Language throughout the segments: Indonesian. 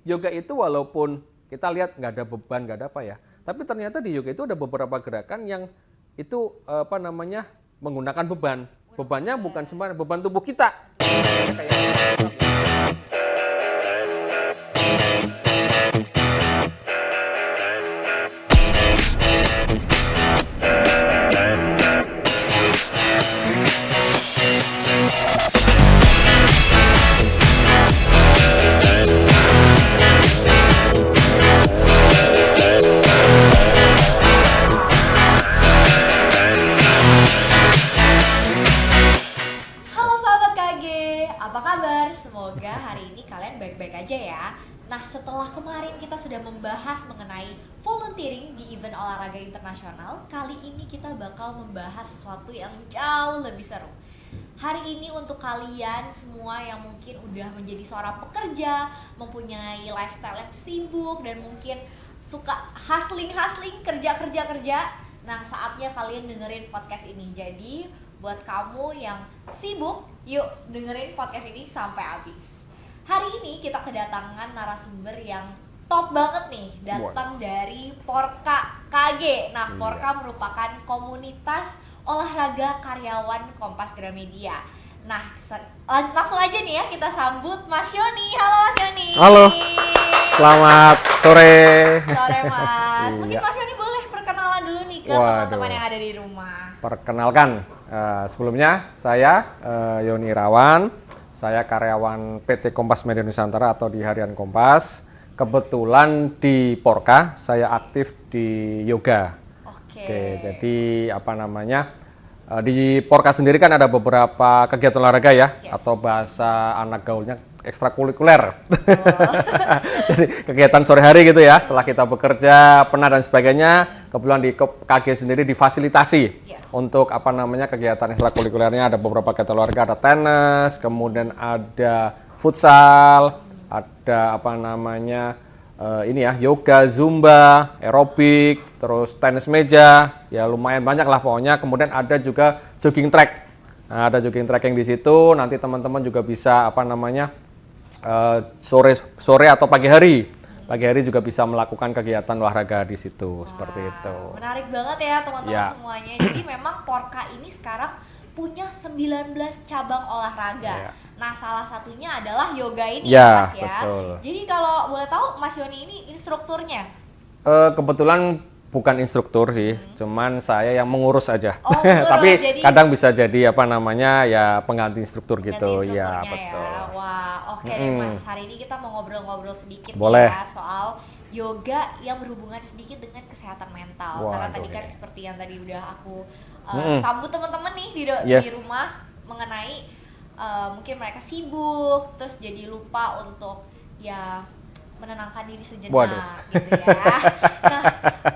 yoga itu walaupun kita lihat nggak ada beban, nggak ada apa ya, tapi ternyata di yoga itu ada beberapa gerakan yang itu menggunakan beban. Bebannya bukan sembarang, beban tubuh kita. Semoga hari ini kalian baik-baik aja ya. Nah, setelah kemarin kita sudah membahas mengenai volunteering di event olahraga internasional, kali ini kita bakal membahas sesuatu yang jauh lebih seru. Hari ini untuk kalian semua yang mungkin udah menjadi seorang pekerja, mempunyai lifestyle yang sibuk dan mungkin suka hustling, kerja. Nah, saatnya kalian dengerin podcast ini. Jadi, buat kamu yang sibuk, yuk dengerin podcast ini sampai habis. Hari ini kita kedatangan narasumber yang top banget nih, datang dari Porka KG. Nah, Porka merupakan komunitas olahraga karyawan Kompas Gramedia. Nah, langsung aja nih ya kita sambut Mas Yoni. Halo Mas Yoni. Halo. Selamat sore. Sore Mas. Mungkin Mas Yoni boleh perkenalan dulu nih ke teman-teman yang ada di rumah. Perkenalkan, sebelumnya saya Yoni Irawan. Saya karyawan PT Kompas Media Nusantara atau di Harian Kompas. Kebetulan di Porka saya aktif di yoga. Oke, jadi di Porka sendiri kan ada beberapa kegiatan olahraga ya, atau bahasa anak gaulnya ekstrakurikuler. Jadi kegiatan sore hari gitu ya, setelah kita bekerja, penat dan sebagainya, kebetulan di KG sendiri difasilitasi untuk kegiatan ekstrakurikulernya. Ada beberapa kegiatan olahraga, ada tenis, kemudian ada futsal, ada yoga, zumba, aerobik, terus tenis meja, ya lumayan banyak lah pokoknya. Kemudian ada juga jogging track. Nah, ada jogging track yang di situ, nanti teman-teman juga bisa sore atau pagi hari juga bisa melakukan kegiatan olahraga di situ. Seperti itu. Menarik banget ya teman-teman semuanya. Jadi memang Porka ini sekarang punya 19 cabang olahraga. Nah, salah satunya adalah yoga ini Mas ya. Betul. Jadi kalau boleh tahu Mas Yoni ini instrukturnya? Kebetulan bukan instruktur sih, cuman saya yang mengurus aja. Tapi kadang bisa jadi pengganti instruktur gitu. Ya, betul. Ya. Wah, oke deh Mas. Hari ini kita mau ngobrol-ngobrol sedikit ya soal yoga yang berhubungan sedikit dengan kesehatan mental. Karena tadi kan seperti yang tadi udah aku sambut teman-teman nih di rumah mengenai mungkin mereka sibuk terus jadi lupa untuk menenangkan diri sejenak gitu ya. Nah,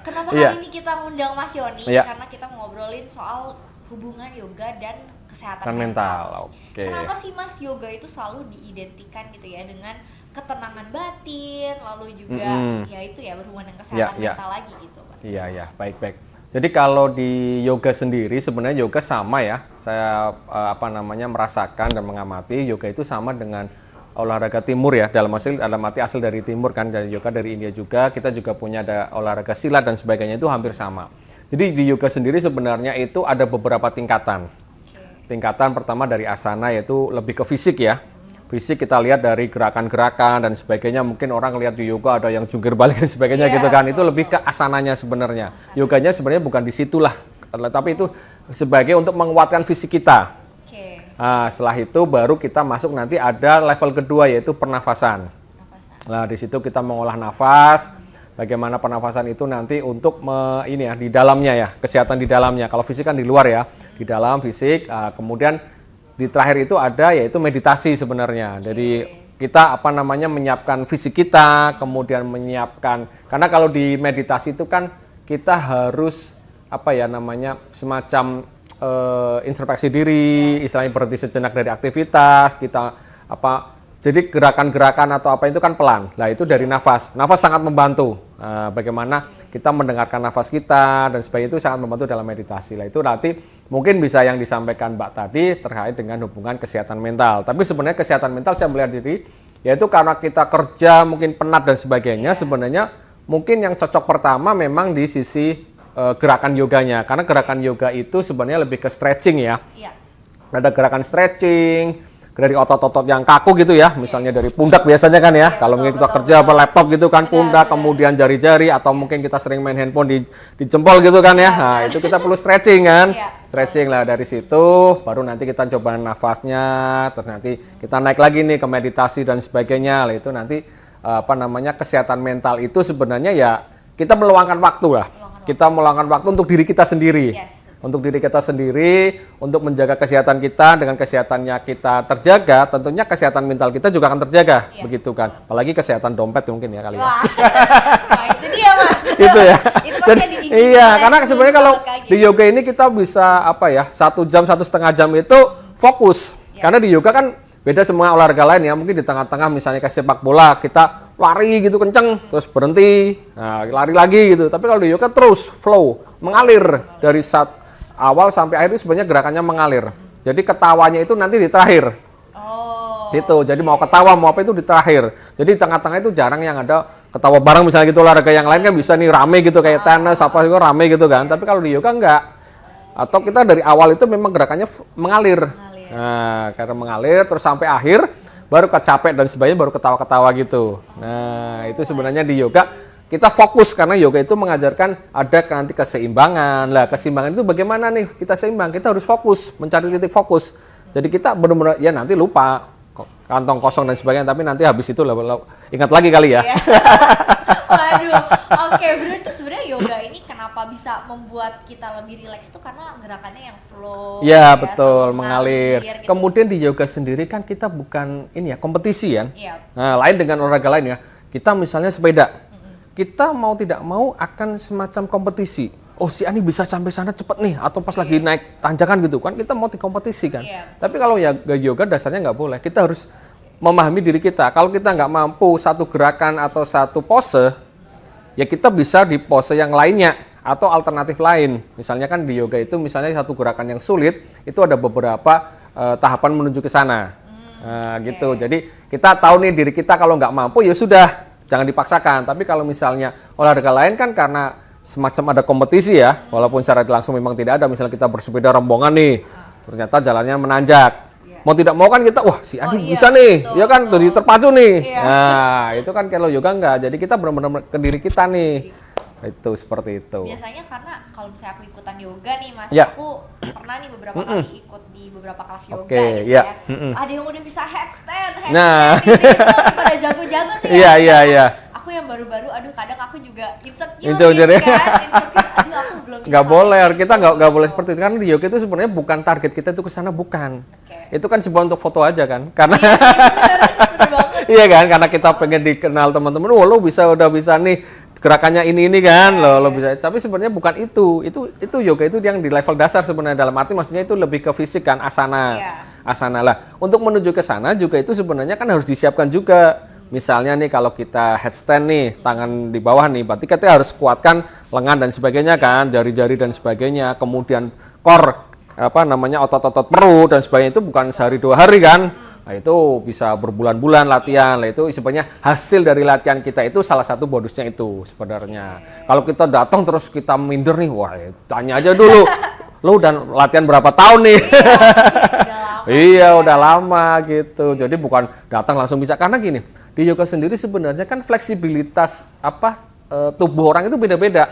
kenapa hari ini kita ngundang Mas Yoni? Karena kita ngobrolin soal hubungan yoga dan kesehatan mental. Kenapa sih Mas yoga itu selalu diidentikan gitu ya dengan ketenangan batin, lalu juga berhubungan dengan kesehatan mental lagi gitu. Iya, baik. Jadi kalau di yoga sendiri sebenarnya yoga sama ya. Saya merasakan dan mengamati yoga itu sama dengan olahraga timur ya, dalam arti asal dari timur kan, dari yoga dari India juga. Kita juga punya ada olahraga silat dan sebagainya, itu hampir sama. Jadi di yoga sendiri sebenarnya itu ada beberapa tingkatan. Tingkatan pertama dari asana yaitu lebih ke fisik ya. Fisik kita lihat dari gerakan-gerakan dan sebagainya. Mungkin orang lihat di yoga ada yang jungkir balik dan sebagainya gitu kan. Itu lebih ke asananya sebenarnya. Yoganya sebenarnya bukan di situlah, tapi itu sebagai untuk menguatkan fisik kita. Nah, setelah itu baru kita masuk nanti ada level kedua yaitu pernafasan. Nah, di situ kita mengolah nafas. Bagaimana pernafasan itu nanti untuk di dalamnya ya, kesehatan di dalamnya. Kalau fisik kan di luar ya, di dalam fisik. Kemudian di terakhir itu ada yaitu meditasi sebenarnya. Jadi kita menyiapkan fisik kita, kemudian menyiapkan, karena kalau di meditasi itu kan kita harus semacam introspeksi diri, istilahnya berhenti sejenak dari aktivitas kita jadi gerakan-gerakan atau apa itu kan pelan. Nah, itu dari nafas sangat membantu. Bagaimana kita mendengarkan nafas kita dan sebagainya, itu sangat membantu dalam meditasi. Nah, itu nanti mungkin bisa yang disampaikan Mbak tadi terkait dengan hubungan kesehatan mental. Tapi sebenarnya kesehatan mental saya melihat diri yaitu karena kita kerja mungkin penat dan sebagainya, sebenarnya mungkin yang cocok pertama memang di sisi gerakan yoganya, karena gerakan yoga itu sebenarnya lebih ke stretching ya. Iya. Ada gerakan stretching dari otot-otot yang kaku gitu ya, misalnya dari pundak biasanya kan ya, kalau mungkin kita kerja laptop gitu kan, pundak, kemudian jari-jari, atau mungkin kita sering main handphone di jempol gitu kan ya, nah itu kita perlu stretching kan, stretching lah. Dari situ baru nanti kita coba nafasnya, terus nanti kita naik lagi nih ke meditasi dan sebagainya. Lah itu nanti kesehatan mental itu sebenarnya ya kita meluangkan waktu lah, kita meluangkan waktu untuk diri kita sendiri. Untuk diri kita sendiri, untuk menjaga kesehatan kita, dengan kesehatannya kita terjaga, tentunya kesehatan mental kita juga akan terjaga, begitu kan. Apalagi kesehatan dompet mungkin ya kali ya. Wah, itu dia Mas. Itu ya. Itu pasti iya, karena sebenarnya kalau di yoga ini kita bisa 1 jam, 1,5 jam itu fokus. Karena di yoga kan beda semua olahraga lain ya, mungkin di tengah-tengah misalnya kayak sepak bola, kita lari gitu kenceng, terus berhenti, nah, lari lagi gitu. Tapi kalau di yoga terus flow, mengalir dari awal sampai akhir itu sebenarnya gerakannya mengalir. Jadi ketawanya itu nanti di terakhir. Gitu. Jadi mau ketawa mau apa itu di terakhir. Jadi di tengah-tengah itu jarang yang ada ketawa bareng misalnya gitu. Olahraga yang lain kan bisa nih rame gitu kayak tenis apa itu rame gitu kan. Tapi kalau di yoga enggak. Atau kita dari awal itu memang gerakannya mengalir. Nah, karena mengalir terus sampai akhir baru kecapek dan sebagainya baru ketawa-ketawa gitu. Nah, itu sebenarnya di yoga kita fokus, karena yoga itu mengajarkan ada nanti keseimbangan. Lah, keseimbangan itu bagaimana nih kita seimbang? Kita harus fokus, mencari titik fokus. Jadi kita benar-benar ya nanti lupa kantong kosong dan sebagainya, tapi nanti habis itu ingat lagi kali ya. Waduh, oke, berarti sebenarnya yoga ini kenapa bisa membuat kita lebih rileks itu karena gerakannya yang flow. Ya, betul, mengalir. Gitu. Kemudian di yoga sendiri kan kita bukan ini ya, kompetisi kan. Iya. Nah, lain dengan olahraga lain ya. Kita misalnya sepeda. Kita mau tidak mau akan semacam kompetisi. Oh, si Ani bisa sampai sana cepat nih, atau pas lagi naik tanjakan gitu kan, kita mau dikompetisi kan. Tapi kalau ya yoga dasarnya nggak boleh. Kita harus memahami diri kita. Kalau kita nggak mampu satu gerakan atau satu pose, ya kita bisa di pose yang lainnya atau alternatif lain. Misalnya kan di yoga itu misalnya satu gerakan yang sulit, itu ada beberapa tahapan menuju ke sana. Gitu. Jadi kita tahu nih diri kita kalau nggak mampu ya sudah, jangan dipaksakan. Tapi kalau misalnya olahraga lain kan karena semacam ada kompetisi ya, walaupun secara langsung memang tidak ada. Misalnya kita bersepeda rombongan nih, ternyata jalannya menanjak. Mau tidak mau kan kita, wah si Adi bisa nih, ya kan, jadi terpacu nih. Nah, itu kan kalau yoga enggak. Jadi kita benar-benar ke diri kita nih. Itu seperti itu. Biasanya karena kalau misalnya aku ikutan yoga nih Mas, Ya. aku pernah nih beberapa kali ikut di beberapa kelas yoga Oke, gitu ya. Ada yang udah bisa headstand Nah. gitu, pada jago-jago tuh Iya, iya, iya. Aku yang baru-baru, aduh kadang aku juga insecure Insecure gitu ya. kan, insecure, aduh aku belum bisa. Nggak boleh, kita nggak boleh seperti itu. Karena di yoga itu sebenarnya bukan target kita itu ke sana, bukan. Itu kan cuma untuk foto aja kan. Karena Bener banget. iya kan, karena kita pengen dikenal teman-teman. Wah, lo udah bisa nih gerakannya ini kan, lo bisa. Tapi sebenarnya bukan itu. Itu yoga itu yang di level dasar sebenarnya, dalam arti maksudnya itu lebih ke fisik kan, asana. Asana lah. Untuk menuju ke sana juga itu sebenarnya kan harus disiapkan juga. Misalnya nih kalau kita headstand nih, tangan di bawah nih, berarti kita harus kuatkan lengan dan sebagainya kan, jari-jari dan sebagainya. Kemudian core, otot-otot perut dan sebagainya, itu bukan sehari 2 hari kan. Nah, itu bisa berbulan-bulan latihan. Lah itu sebenarnya hasil dari latihan kita itu salah satu bonusnya itu sebenarnya. Kalau kita datang terus kita minder nih, wah tanya aja dulu. Lo udah latihan berapa tahun nih? Iya, udah lama gitu. Jadi bukan datang langsung bisa, karena gini, di yoga sendiri sebenarnya kan fleksibilitas tubuh orang itu beda-beda.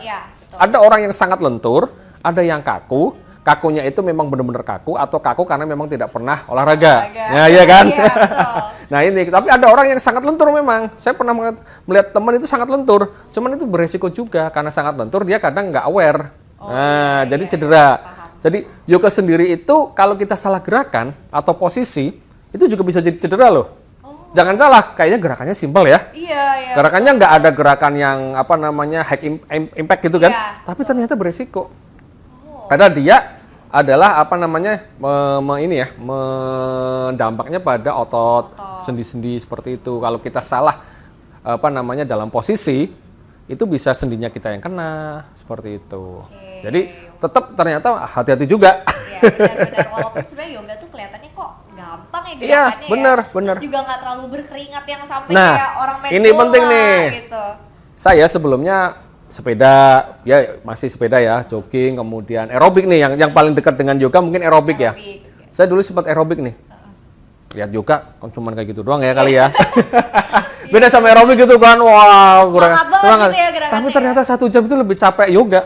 Ada orang yang sangat lentur, ada yang kaku. Kakunya itu memang benar-benar kaku, atau kaku karena memang tidak pernah olahraga. Ya, iya kan? Iya, nah ini, tapi ada orang yang sangat lentur memang. Saya pernah melihat teman itu sangat lentur. Cuman itu beresiko juga, karena sangat lentur dia kadang nggak aware. Jadi cedera. Jadi yoga sendiri itu kalau kita salah gerakan atau posisi, itu juga bisa jadi cedera loh. Jangan salah, kayaknya gerakannya simpel ya. Iya. Gerakannya nggak ada gerakan yang high impact gitu kan. Tapi ternyata beresiko. Karena dia adalah mendampaknya pada otot sendi-sendi seperti itu. Kalau kita salah dalam posisi, itu bisa sendinya kita yang kena seperti itu. Jadi tetap ternyata hati-hati juga. Iya, benar-benar. Walaupun sebenarnya yoga tuh kelihatannya kok gampang ya Iya, gerakannya bener, ya. bener. Terus juga nggak terlalu berkeringat yang sampai Nah, kayak orang main ini bola penting nih. gitu. Saya sebelumnya sepeda, ya masih sepeda ya, jogging, kemudian aerobik nih, yang paling dekat dengan yoga mungkin aerobik ya. Saya dulu sempat aerobik nih. Lihat yoga, kan cuma kayak gitu doang ya kali ya. Beda sama aerobik gitu kan, wow, kurang Semangat banget semangat. gitu ya gerakannya Tapi ternyata 1 jam itu lebih capek yoga.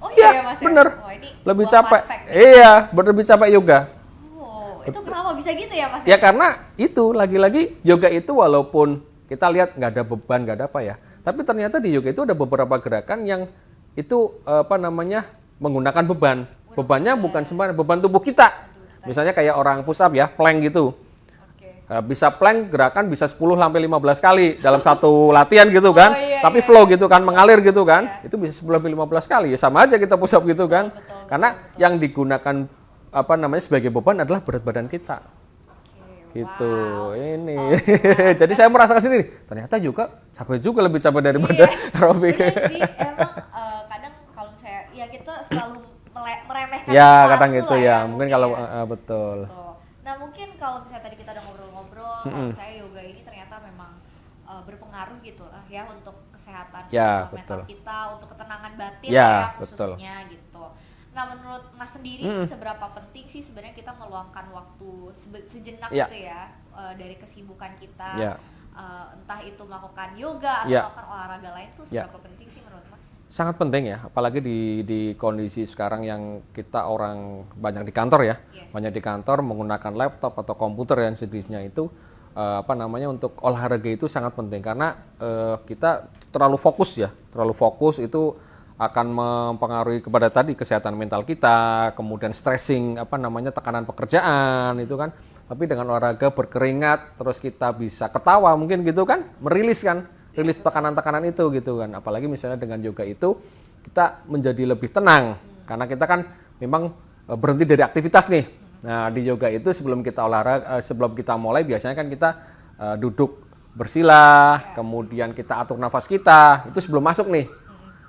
Oh iya ya Mas ya? Bener. Wah, ini Lebih sebuah capek. fun fact. Iya, lebih capek yoga. Oh, itu kenapa bisa gitu ya Mas? Ya karena itu lagi-lagi yoga itu walaupun kita lihat nggak ada beban, nggak ada apa ya, tapi ternyata di yoga itu ada beberapa gerakan yang itu apa namanya menggunakan beban. Bebannya bukan sembarang beban tubuh kita. Misalnya kayak orang push up ya, plank gitu. Oke. Bisa plank gerakan bisa 10 sampai 15 kali dalam satu latihan gitu kan. iya, Tapi iya, flow gitu kan, mengalir gitu kan. Itu bisa 10 sampai 15 kali. Ya sama aja kita push up gitu kan. Karena yang digunakan apa namanya sebagai beban adalah berat badan kita. Gitu. Ini. Jadi saya merasakan sendiri. Ternyata juga capek juga, lebih capek daripada aerobik. Bener sih, emang kadang kalau saya ya kita selalu meremehkan Ya, sesuatu kadang gitu lah ya. Mungkin kalau ya. betul. Tuh. Nah mungkin kalau misalnya tadi kita udah ngobrol-ngobrol, kalau misalnya yoga ini ternyata memang berpengaruh gitu lah ya untuk kesehatan Ya, mental betul. kita, untuk ketenangan batin Ya, ya betul. khususnya gitu. Nah menurut Mas sendiri seberapa penting sih sebenarnya kita meluangkan waktu sejenak Ya. gitu ya dari kesibukan kita, Ya. entah itu melakukan yoga atau Ya. melakukan olahraga lain tuh Ya. seberapa penting sih menurut Mas? Sangat penting ya, apalagi di kondisi sekarang yang kita orang banyak di kantor ya, Yes. banyak di kantor menggunakan laptop atau komputer yang sejenisnya itu apa namanya untuk olahraga itu sangat penting karena kita terlalu fokus itu akan mempengaruhi kepada tadi kesehatan mental kita, kemudian stressing apa namanya tekanan pekerjaan itu kan. Tapi dengan olahraga berkeringat, terus kita bisa ketawa mungkin gitu kan, rilis tekanan-tekanan itu gitu kan. Apalagi misalnya dengan yoga itu kita menjadi lebih tenang karena kita kan memang berhenti dari aktivitas nih. Nah, di yoga itu sebelum kita olahraga sebelum kita mulai biasanya kan kita duduk bersila, kemudian kita atur nafas kita, itu sebelum masuk nih.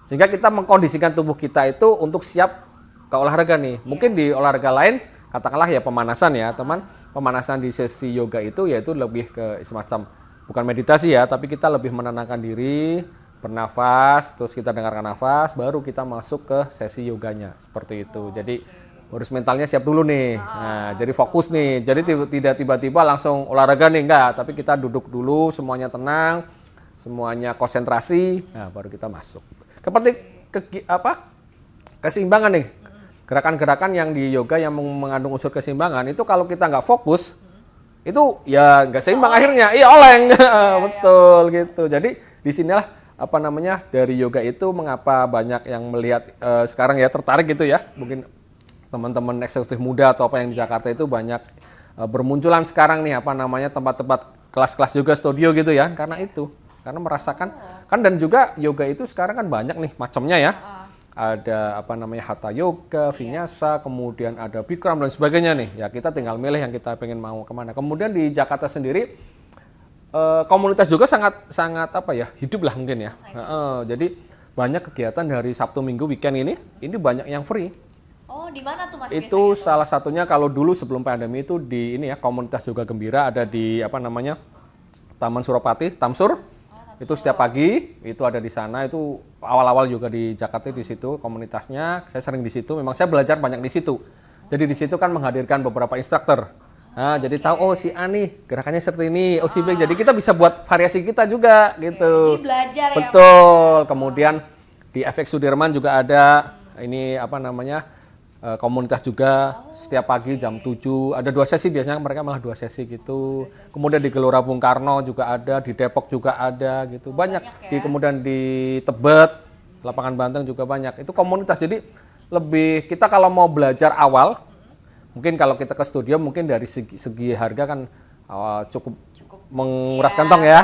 Sehingga kita mengkondisikan tubuh kita itu untuk siap ke olahraga nih. Mungkin di olahraga lain katakanlah ya pemanasan ya, teman. Pemanasan di sesi yoga itu yaitu lebih ke semacam bukan meditasi ya, tapi kita lebih menenangkan diri, bernafas, terus kita dengarkan nafas, baru kita masuk ke sesi yoganya, seperti itu. Jadi harus mentalnya siap dulu nih. Nah, jadi fokus nih. Jadi tidak tiba-tiba langsung olahraga nih, enggak. Tapi kita duduk dulu, semuanya tenang, semuanya konsentrasi, nah baru kita masuk. Seperti keseimbangan nih. Gerakan-gerakan yang di yoga yang mengandung unsur keseimbangan itu kalau kita nggak fokus, itu ya nggak seimbang akhirnya, iya oleng, betul gitu. Jadi disinilah apa namanya dari yoga itu mengapa banyak yang melihat sekarang ya tertarik gitu ya, mungkin teman-teman eksekutif muda atau apa yang di Jakarta itu banyak bermunculan sekarang nih apa namanya tempat-tempat kelas-kelas yoga studio gitu ya, karena merasakan kan dan juga yoga itu sekarang kan banyak nih macamnya ya. Ada apa namanya hatha yoga, vinyasa, kemudian ada bikram dan sebagainya nih. Ya kita tinggal milih yang kita pengen mau kemana. Kemudian di Jakarta sendiri komunitas juga sangat apa ya hidup lah mungkin ya. Jadi banyak kegiatan dari Sabtu Minggu weekend ini banyak yang free. Oh di mana tuh Mas? Itu salah satunya kalau dulu sebelum pandemi itu di ini ya komunitas yoga gembira ada di apa namanya Taman Suropati, Tamsur. Itu setiap pagi itu ada di sana, itu awal-awal juga di Jakarta di situ komunitasnya, saya sering di situ, memang saya belajar banyak di situ. Jadi di situ kan menghadirkan beberapa instruktur. Nah, jadi tahu oh si A nih gerakannya seperti ini, oh si B. Jadi kita bisa buat variasi kita juga gitu. Jadi belajar ya. Betul. Kemudian di FX Sudirman juga ada ini apa namanya komunitas juga setiap pagi jam 7 ada 2 sesi biasanya mereka malah 2 sesi gitu. Kemudian di Gelora Bung Karno juga ada, di Depok juga ada gitu. Banyak ya? Kemudian di Tebet, Lapangan Banteng juga banyak. Itu komunitas jadi lebih kita kalau mau belajar awal mungkin kalau kita ke studio mungkin dari segi harga kan cukup menguras kantong ya.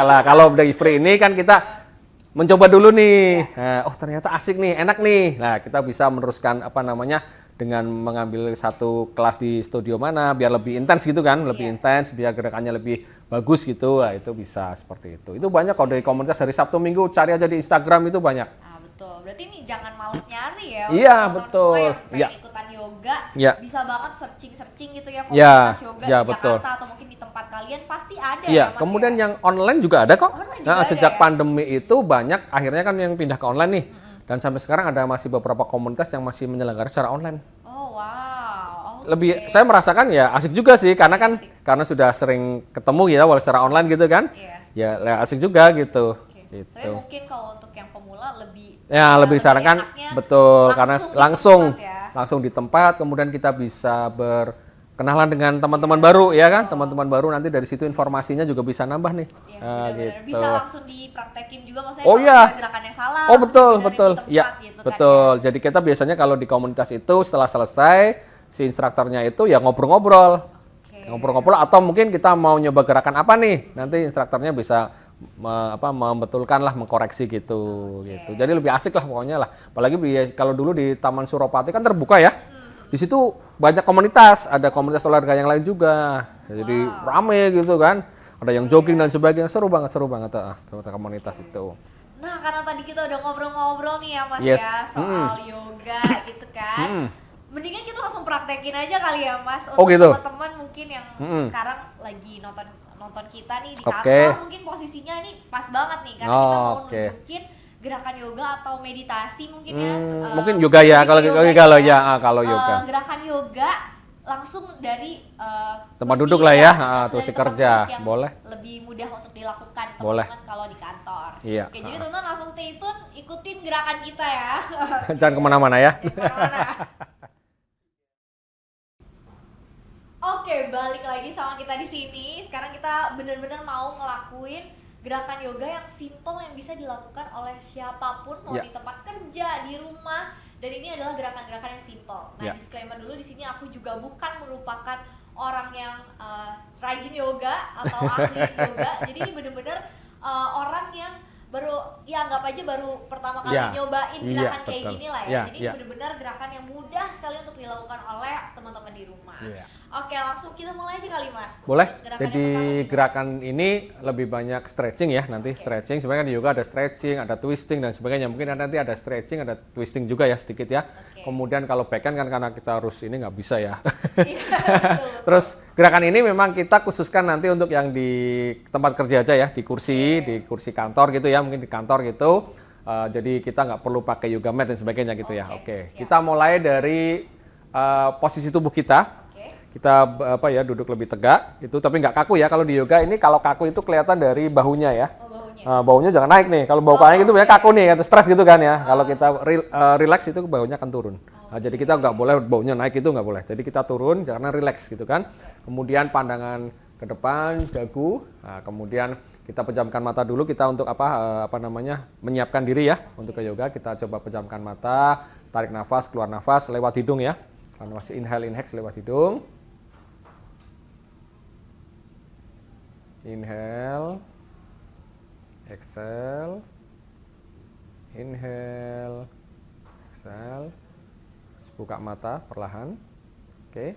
Lah kalau dari free ini kan kita mencoba dulu nih, oh ternyata asik nih, enak nih. Nah kita bisa meneruskan apa namanya dengan mengambil satu kelas di studio mana, biar lebih intens gitu kan, lebih intens, biar gerakannya lebih bagus gitu. Nah, itu bisa seperti itu. Itu banyak kalau dari komunitas hari Sabtu Minggu, cari aja di Instagram itu banyak. betul. Berarti ini jangan males nyari ya. Iya, Untuk teman-teman betul. semua yang pengen Iya. ikutan yoga, Iya. bisa banget searching gitu ya Iya, komunitas yoga iya, di betul. Jakarta atau mungkin di tempat kalian pasti ada Iya, ya Mas kemudian ya? yang online juga ada kok. Online Nah, juga ada sejak ya? pandemi itu banyak akhirnya kan yang pindah ke online nih. Dan sampai sekarang ada masih beberapa komunitas yang masih menyelenggara secara online. Oh wow. Lebih Oke. saya merasakan ya asik juga sih karena kan Asik. karena sudah sering ketemu ya walau secara online gitu kan. Iya. Ya asik juga gitu. Oke. Tapi Gitu. mungkin kalau untuk yang pemula lebih Ya, lebih disarankan enaknya betul karena di langsung tempat ya. langsung di tempat kemudian kita bisa berkenalan dengan teman-teman baru ya kan. Teman-teman baru nanti dari situ informasinya juga bisa nambah nih. Iya, Nah, benar-benar. gitu. Bisa langsung dipraktekin juga maksudnya Oh, kalau iya. ada gerakannya salah. Oh langsung betul dibenerin betul di tempat ya gitu kan betul. Jadi kita biasanya kalau di komunitas itu setelah selesai si instrukturnya itu ya ngobrol-ngobrol, Oke. ngobrol-ngobrol atau mungkin kita mau nyoba gerakan apa nih nanti instrukturnya bisa membetulkan lah mengkoreksi gitu gitu. Jadi lebih asik lah pokoknya lah. Apalagi kalau dulu di Taman Suropati kan terbuka ya. Di situ banyak komunitas, ada komunitas olahraga yang lain juga. Jadi rame gitu kan. Ada yang jogging dan sebagainya, seru banget komunitas itu. Nah, karena tadi kita udah ngobrol-ngobrol nih ya Mas Yes. ya soal yoga gitu kan. Mendingan kita langsung praktekin aja kali ya Mas Oh, untuk gitu. teman-teman mungkin yang sekarang lagi nonton kita nih di Oke. kantor, mungkin posisinya ini pas banget nih karena kita mau Oke. nunjukin gerakan yoga atau meditasi mungkin ya. Mungkin yoga ya kalau kalau yoga. Gerakan yoga langsung dari Tempat kursi duduk lah ya, langsung kursi dari tempat kerja. duduk yang Boleh. lebih mudah untuk dilakukan Boleh. teman-teman kalau di kantor. Iya. Oke, jadi teman-teman langsung stay tune, ikutin gerakan kita ya. Jangan kemana-mana ya. Jangan kemana-mana. Oke, balik lagi sama kita di sini. Sekarang kita benar-benar mau ngelakuin gerakan yoga yang simple yang bisa dilakukan oleh siapapun mau Ya. di tempat kerja, di rumah. Dan ini adalah gerakan-gerakan yang simple. Nah, Ya. disclaimer dulu di sini aku juga bukan merupakan orang yang rajin yoga atau ahli yoga. Jadi ini benar-benar orang yang baru ya anggap aja baru pertama kali Ya. nyobain Iya, gerakan kayak betul. gini lah ya. Ya, Jadi ya. benar-benar gerakan yang mudah sekali untuk dilakukan oleh teman-teman di rumah. Iya. Oke, langsung kita mulai aja kali Mas. Boleh. Gerakan Jadi yang pertama. gerakan ini lebih banyak stretching ya nanti stretching. Sebenarnya di yoga ada stretching, ada twisting dan sebagainya. Mungkin nanti ada stretching, ada twisting juga ya sedikit ya. Oke. Kemudian kalau backhand kan karena kita harus ini nggak bisa ya. Iya, betul. Terus gerakan ini memang kita khususkan nanti untuk yang di tempat kerja aja ya, di kursi, di kursi kantor gitu ya, mungkin di kantor gitu. Jadi kita nggak perlu pakai yoga mat dan sebagainya gitu ya. Oke, Oke. siap. Kita mulai dari posisi tubuh kita. Oke. Kita duduk lebih tegak itu tapi nggak kaku ya kalau di yoga ini kalau kaku itu kelihatan dari bahunya ya. Oh, baunya. Bahunya jangan naik nih kalau bau naik itu biasanya kaku nih atau stres gitu kan ya. Kalau kita relax itu bahunya akan turun. Jadi kita nggak boleh baunya naik itu nggak boleh. Jadi kita turun karena relax gitu kan. Kemudian pandangan ke depan dagu. Nah, kemudian kita pejamkan mata dulu kita untuk menyiapkan diri ya untuk ke yoga. Kita coba pejamkan mata, tarik nafas, keluar nafas lewat hidung ya. Nafas inhale lewat hidung. Inhale, exhale, inhale, exhale. Buka mata perlahan. Oke,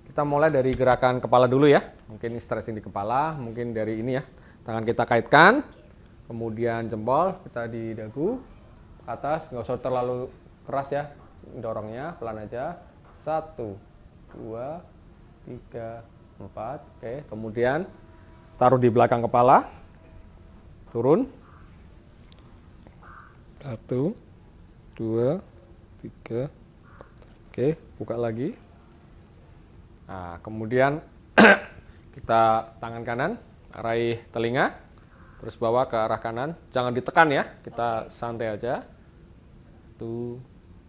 kita mulai dari gerakan kepala dulu ya. Mungkin stretching di kepala, mungkin dari ini ya. Tangan kita kaitkan, kemudian jempol kita di dagu ke atas, nggak usah terlalu keras ya. Dorongnya pelan aja. 1, 2, 3, 4. Oke, kemudian taruh di belakang kepala, turun, 1, 2, 3, oke, buka lagi. Nah, kemudian kita tangan kanan, raih telinga, terus bawa ke arah kanan, jangan ditekan ya, kita santai aja. 1,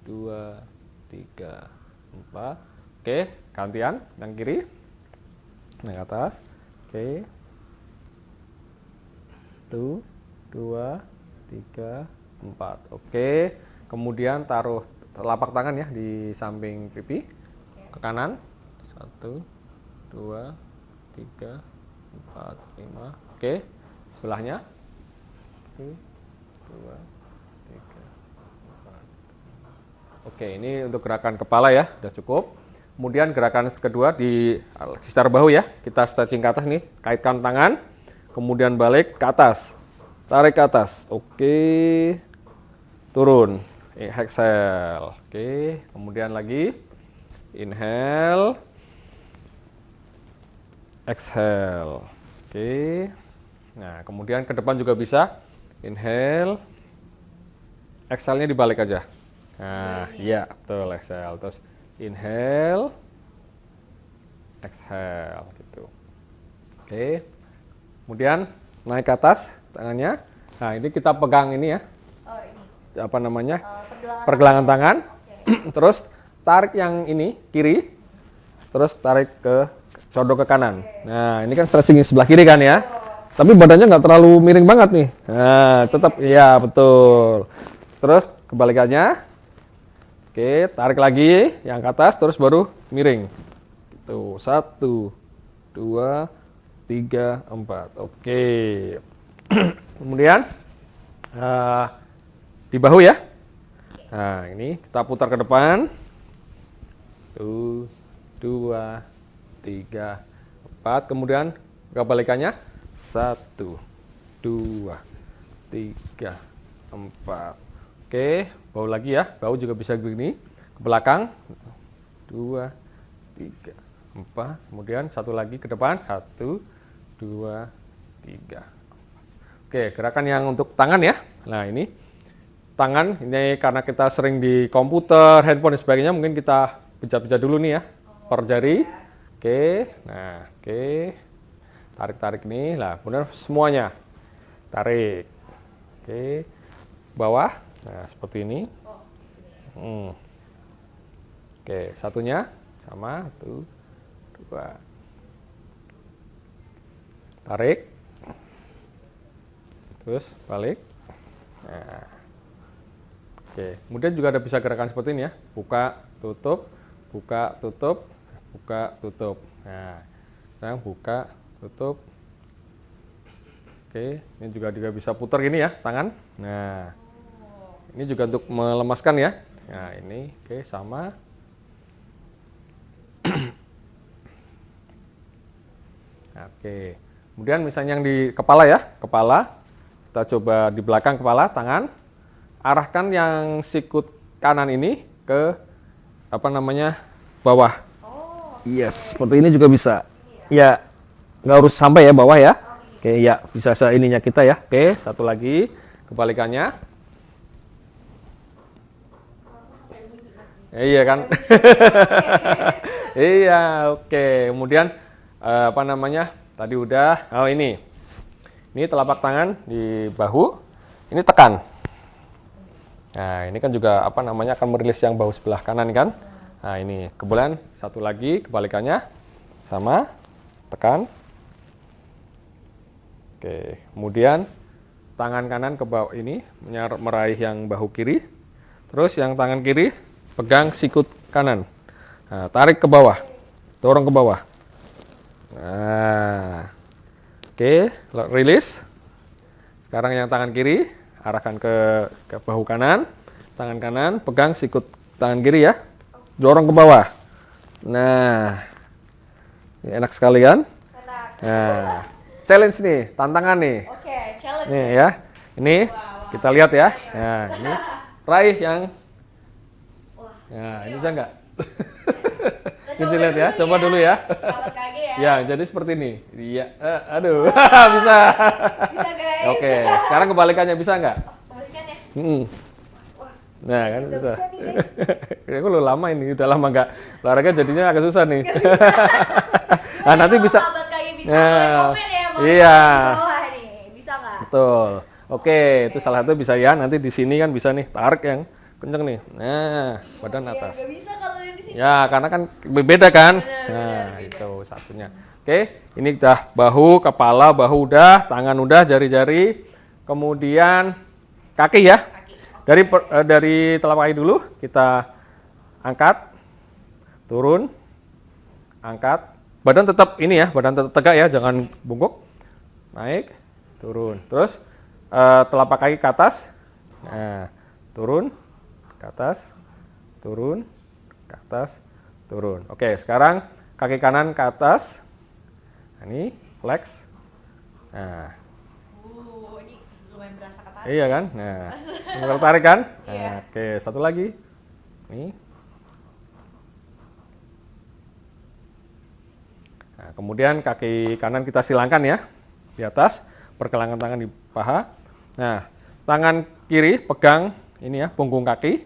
2, 3, 4, oke, gantian, yang kiri, naik atas, oke. 1, 2, 3, 4. Oke. Kemudian taruh telapak tangan ya di samping pipi ke kanan. 1, 2, 3, 4, 5. Oke. Sebelahnya. 1, 2, 3, 4. Oke, ini untuk gerakan kepala ya, udah cukup. Kemudian gerakan kedua di sekitar bahu ya. Kita stretching ke atas nih, kaitkan tangan. Kemudian balik ke atas, tarik ke atas, oke, turun. Exhale. Oke, kemudian lagi inhale, exhale. Oke. Nah, kemudian ke depan juga bisa. Inhale, exhale-nya dibalik aja. Nah, iya, betul, exhale. Terus inhale, exhale gitu. Oke. Kemudian naik ke atas tangannya. Nah, ini kita pegang ini ya. Oh, ini. Apa namanya? Pergelangan Pergelangan tangan. Oke. Terus tarik yang ini kiri. Terus tarik ke condong ke kanan. Nah, ini kan stretching sebelah kiri kan ya. Tapi badannya nggak terlalu miring banget nih. Nah, tetap iya betul. Terus kebalikannya. Oke, tarik lagi yang ke atas terus baru miring. Gitu. 1 2 3 4. Oke. Kemudian di bahu ya. Nah, ini kita putar ke depan. 1 2 3 4. Kemudian kebalikannya 1 2 3 4. Oke, bahu lagi ya. Bahu juga bisa begini ke belakang. 2 3 4. Kemudian satu lagi ke depan. 1 2 3. Oke, gerakan yang untuk tangan ya. Nah, ini tangan ini karena kita sering di komputer, handphone dan sebagainya, mungkin kita pijat-pijat dulu nih ya per jari. Oke, nah oke, tarik-tarik nih, lah benar semuanya, tarik. Oke, bawah, nah seperti ini. Oke, satunya sama, 1 2, tarik, terus balik. Nah. Oke, kemudian juga ada bisa gerakan seperti ini ya, buka, tutup, buka, tutup, buka, tutup. Nah, sekarang buka, tutup. Oke, ini juga bisa putar gini ya, tangan. Nah, ini juga untuk melemaskan ya. Nah, ini, oke, sama. Oke, kemudian misalnya yang di kepala ya, kepala. Kita coba di belakang kepala, tangan. Arahkan yang sikut kanan ini ke apa namanya bawah. Yes, seperti ini juga bisa. Ya, nggak harus sampai ya bawah ya. Oke, ya bisa ininya kita ya. Oke, satu lagi kebalikannya. Iya kan? Iya, oke. Kemudian apa namanya? Tadi udah. Oh ini telapak tangan di bahu. Ini tekan. Nah, ini kan juga apa namanya akan merilis yang bahu sebelah kanan kan. Nah, ini kemudian satu lagi kebalikannya sama tekan. Oke, kemudian tangan kanan ke bawah ini meraih yang bahu kiri. Terus yang tangan kiri pegang sikut kanan. Nah, tarik ke bawah. Dorong ke bawah. Nah. Oke, rilis. Sekarang yang tangan kiri arahkan ke bahu kanan, tangan kanan pegang sikut tangan kiri ya, dorong ke bawah. Nah, ini enak sekali kan? Enak. Nah, challenge nih, tantangan nih. Oke, challenge. Nih ya, ini kita lihat ya. Nah, ini raih yang. Nah, ini bisa nggak? Kita lihat ya, coba dulu ya. Sahabat KG ya. Ya, jadi seperti ini. Iya, aduh, bisa. Bisa guys. Oke, sekarang kebalikannya bisa nggak? Kebalikannya. Nah kan Udah bisa. bisa nih guys. Aku udah lama ini, udah lama nggak olahraga jadinya agak susah nih. Nah nanti bisa. Sahabat KG bisa Nah, komen ya. iya. Di bawah nih. Bisa nggak? Betul. Oke, itu salah satu bisa ya. Nanti di sini kan bisa nih, tarik yang kenceng nih. Nah, badan Iya, atas. nggak bisa kalau di sini. Ya, karena kan berbeda kan. Benar, Nah, beda. itu satunya. Oke, ini udah bahu, kepala, bahu udah, tangan udah, jari-jari. Kemudian kaki ya. Dari telapak kaki dulu kita angkat, turun, angkat. Badan tetap ini ya, badan tetap tegak ya, jangan bungkuk. Naik, turun. Terus telapak kaki ke atas. Nah, turun, ke atas, turun, ke atas, turun. Oke, sekarang kaki kanan ke atas. Nah, ini flex. Nah, Ini lumayan lumayan berasa ketarik. Iya kan? Nah, tertarik kan? Nah, Iya. oke, satu lagi. Nih. Nah, kemudian kaki kanan kita silangkan ya di atas, pergelangan tangan di paha. Nah, tangan kiri pegang ini ya punggung kaki,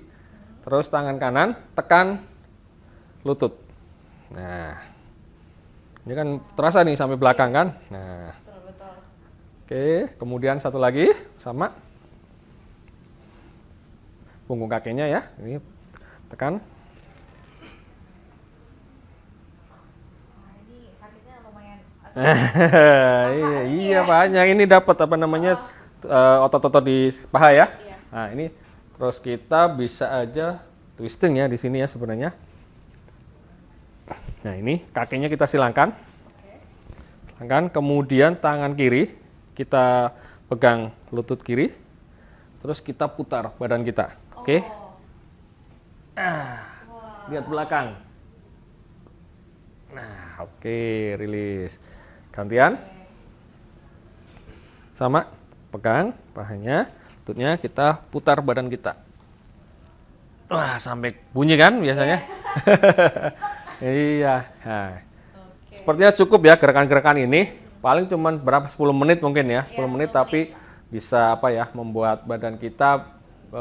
terus tangan kanan tekan lutut. Nah, ini kan terasa nih sampai belakang kan? Nah, Betul. oke, kemudian satu lagi sama punggung kakinya ya, ini tekan. Wah, ini sakitnya lumayan. Iya banyak ini dapat apa namanya otot-otot di paha ya. Iya. Nah ini terus kita bisa aja twisting ya di sini ya sebenarnya. Nah ini kakinya kita silangkan, Oke. silangkan. Kemudian tangan kiri kita pegang lutut kiri, terus kita putar badan kita. Oke, Oh. lihat belakang. Nah oke, rilis. Gantian. Sama, pegang pahanya, lututnya, kita putar badan kita. Wah, sampai bunyi kan biasanya? Iya. Nah, Oke. sepertinya cukup ya gerakan-gerakan ini. Paling cuman berapa 10 menit mungkin ya, 10 Iya, menit 10 tapi bisa apa ya membuat badan kita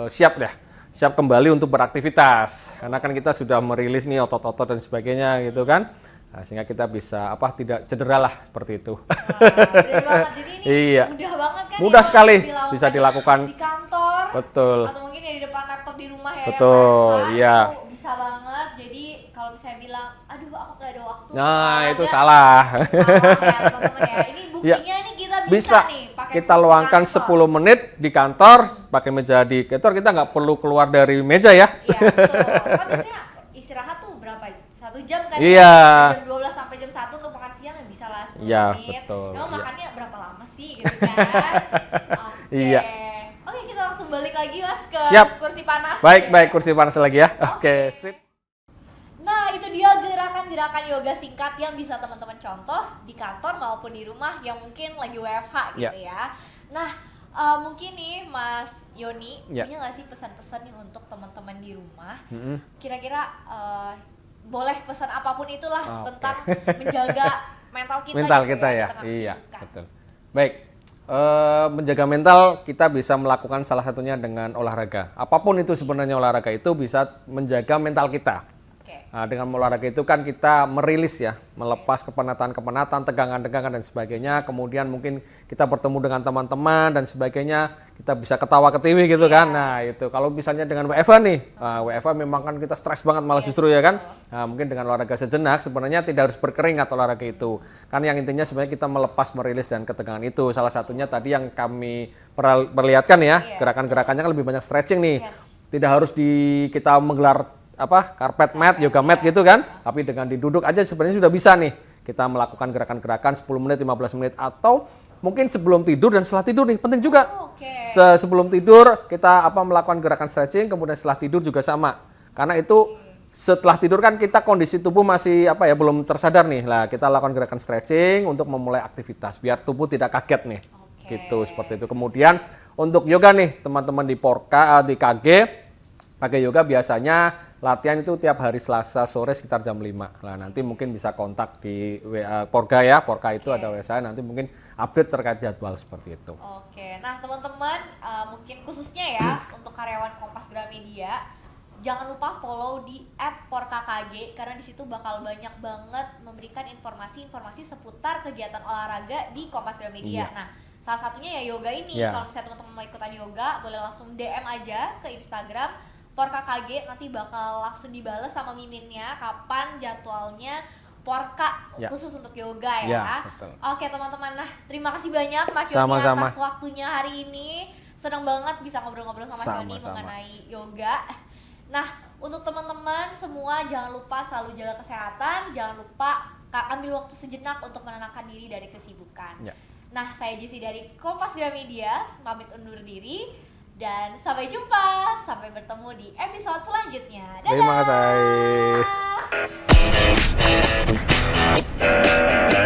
siap deh. Siap kembali untuk beraktivitas. Karena kan kita sudah merilis nih otot-otot dan sebagainya gitu kan. Nah, sehingga kita bisa tidak cedera lah seperti itu. Wah, bener banget. Jadi ini Iya. mudah banget kan? Mudah ya, sekali, kalau bisa dilakukan. di kantor. Betul. Atau mungkin ya di depan laptop di rumah ya. Betul, yang WFH, iya. itu bisa banget. Jadi kalau misalnya bilang, aduh aku nggak ada waktu. Nah, itu olahraga, salah. salah ya teman-teman ya. Ini Ya, buktinya nih kita bisa, Bisa nih pakai kita kursi luangkan kantor. 10 menit di kantor, pakai meja di kantor, kita nggak perlu keluar dari meja ya. Iya betul. Kan biasanya istirahat tuh berapa? 1 jam kan? Iya. Ya? Jam 12 sampai jam 1 untuk makan siang ya bisa lah 10 Iya, menit. betul, Emang iya. makannya berapa lama sih gitu kan? Oke. Iya. Oke, kita langsung balik lagi Mas ke Siap. kursi panas. Baik, kursi panas lagi ya. Oke, sip. Nah, itu dia gerakan-gerakan yoga singkat yang bisa teman-teman contoh di kantor maupun di rumah yang mungkin lagi WFH gitu ya. Nah, mungkin nih Mas Yoni Ya. punya nggak sih pesan-pesan nih untuk teman-teman di rumah? Mm-mm. Kira-kira boleh pesan apapun itulah Oke. tentang menjaga mental kita Mental gitu kita di ya. tengah Iya, kesibukan. betul. Baik. Menjaga mental kita bisa melakukan salah satunya dengan olahraga. Apapun itu sebenarnya olahraga itu bisa menjaga mental kita. Oke. Nah, dengan olahraga itu kan kita merilis ya, melepas kepenatan-kepenatan, tegangan-tegangan dan sebagainya. Kemudian mungkin kita bertemu dengan teman-teman dan sebagainya, kita bisa ketawa ketiwi gitu kan. Nah itu kalau misalnya dengan WFH nih, WFH memang kan kita stres banget malah Yes, justru ya kan. betul. Nah, mungkin dengan olahraga sejenak sebenarnya tidak harus berkeringat olahraga itu. Kan yang intinya sebenarnya kita melepas, merilis dan ketegangan itu. Salah satunya tadi yang kami perlihatkan ya, Iya, gerakan-gerakannya kan lebih banyak stretching nih. Yes. Tidak harus kita menggelar carpet mat, yoga mat gitu kan. Tapi dengan diduduk aja sebenarnya sudah bisa nih. Kita melakukan gerakan-gerakan 10 menit, 15 menit atau mungkin sebelum tidur dan setelah tidur nih. Penting juga. Oke. Sebelum tidur kita melakukan gerakan stretching, kemudian setelah tidur juga sama. Karena itu setelah tidur kan kita kondisi tubuh masih belum tersadar nih. Lah kita lakukan gerakan stretching untuk memulai aktivitas biar tubuh tidak kaget nih. Oke. Gitu seperti itu. Kemudian untuk yoga nih teman-teman di di KG yoga biasanya latihan itu tiap hari Selasa sore sekitar jam 5. Nah, nanti mungkin bisa kontak di WA Porga ya. Porga itu ada WA saya, nanti mungkin update terkait jadwal seperti itu. Oke, nah teman-teman mungkin khususnya ya untuk karyawan Kompas Gramedia, jangan lupa follow di @porkakg karena di situ bakal banyak banget memberikan informasi-informasi seputar kegiatan olahraga di Kompas Gramedia. Iya. Nah, salah satunya ya yoga ini. Iya. Kalau misalnya teman-teman mau ikutan yoga, boleh langsung DM aja ke Instagram PorkaKG, nanti bakal langsung dibales sama miminnya kapan jadwalnya Porka Ya. khusus untuk yoga ya. Ya, betul. Oke teman-teman, nah terima kasih banyak Mas Yoni Sama-sama. atas waktunya hari ini. Senang banget bisa ngobrol-ngobrol sama Mas Yoni Sama-sama. mengenai yoga. Nah, untuk teman-teman semua jangan lupa selalu jaga kesehatan, jangan lupa ambil waktu sejenak untuk menenangkan diri dari kesibukan. Ya. Nah, saya Jessie dari Kompas Gramedia, pamit undur diri dan sampai jumpa, sampai bertemu di episode selanjutnya. Dadah! Terima kasih.